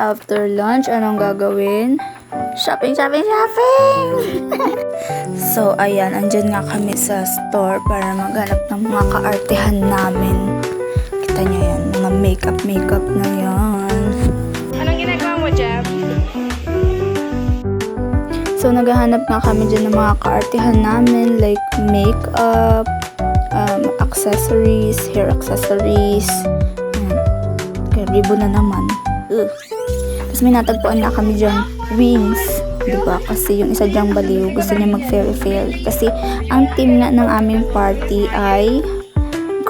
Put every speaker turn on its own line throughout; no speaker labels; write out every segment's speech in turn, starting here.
after lunch, anong gagawin? Shopping, shopping, shopping! So, ayan, andyan nga kami sa store para maghanap ng mga kaartehan namin. Kita nyo yan, mga makeup na yan.
Anong ginagawa mo, Jeb?
So, naghahanap nga kami dyan ng mga kaartehan namin, like makeup, accessories, hair accessories. Ayan. Kaya ribbon na naman. Ugh. Tapos may natagpuan nga kami dyan, wings. Diba? Kasi yung isa dyang baliw, gusto niya mag-fairy-fairy. Kasi ang theme nga ng aming party ay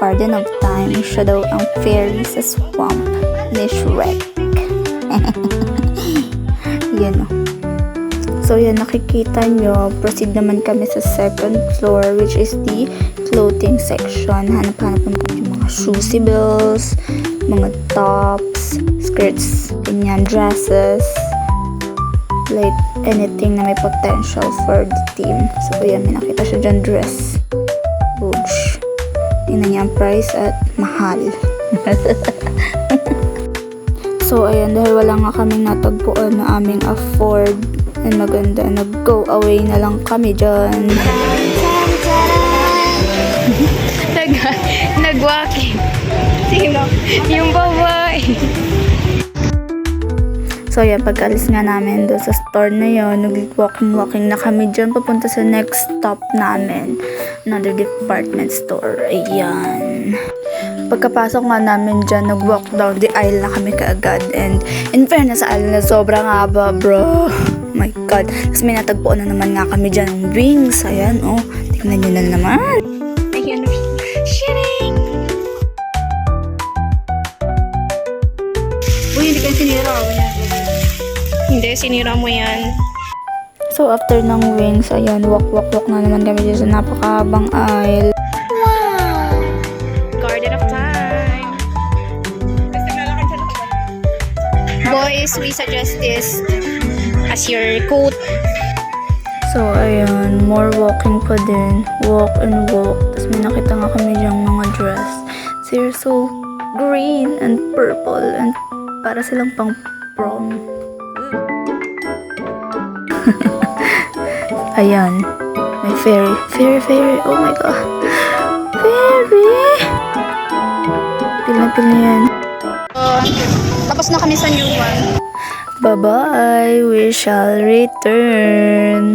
Garden of Time. Siya daw ang fairy sa swamp ni Shrek. Yan o. So yan, nakikita nyo, proceed naman kami sa second floor, which is the clothing section. Hanap-hanap naman yung mga shoesibles, mga tops, skirts, ganyan, dresses, like anything na may potential for the team. So yan, may nakita siya dyan, dress. Boosh. Tingnan niya ang price at mahal. So ayan, dahil wala nga kaming natagpuan na aming afford and maganda, nag-go away na lang kami dyan.
Nag-walking. Sino? Yung babae.
So yan, pagkaalis nga namin doon sa store na yun, nag-walking na kami dyan papunta sa next stop namin. Another department store. Ayan. Pagkapasok nga namin dyan, nag-walk down the aisle na kami kaagad. And in fairness sa aisle na sobrang haba, bro. Oh my God. Tapos may natagpuan na naman nga kami dyan ng wings. Ayan, oh. Tingnan nyo na naman.
Ayan. Shiring!
Uy, hindi kayo sinira.
Hindi, sinira mo yan.
So, after ng wings, ayan, walk na naman kami dyan sa napakahabang aisle.
Wow! Garden of Time. Boys, we suggest this as your coat.
So, ayan, more walking pa din. Walk and walk. Tapos may nakita nga kami dyang mga dress. They're so green and purple and para silang pang prom. Ayan, may fairy. Oh my God. Fairy! Pil na yan.
Tapos na kami sa new one.
Bye-bye. We shall return.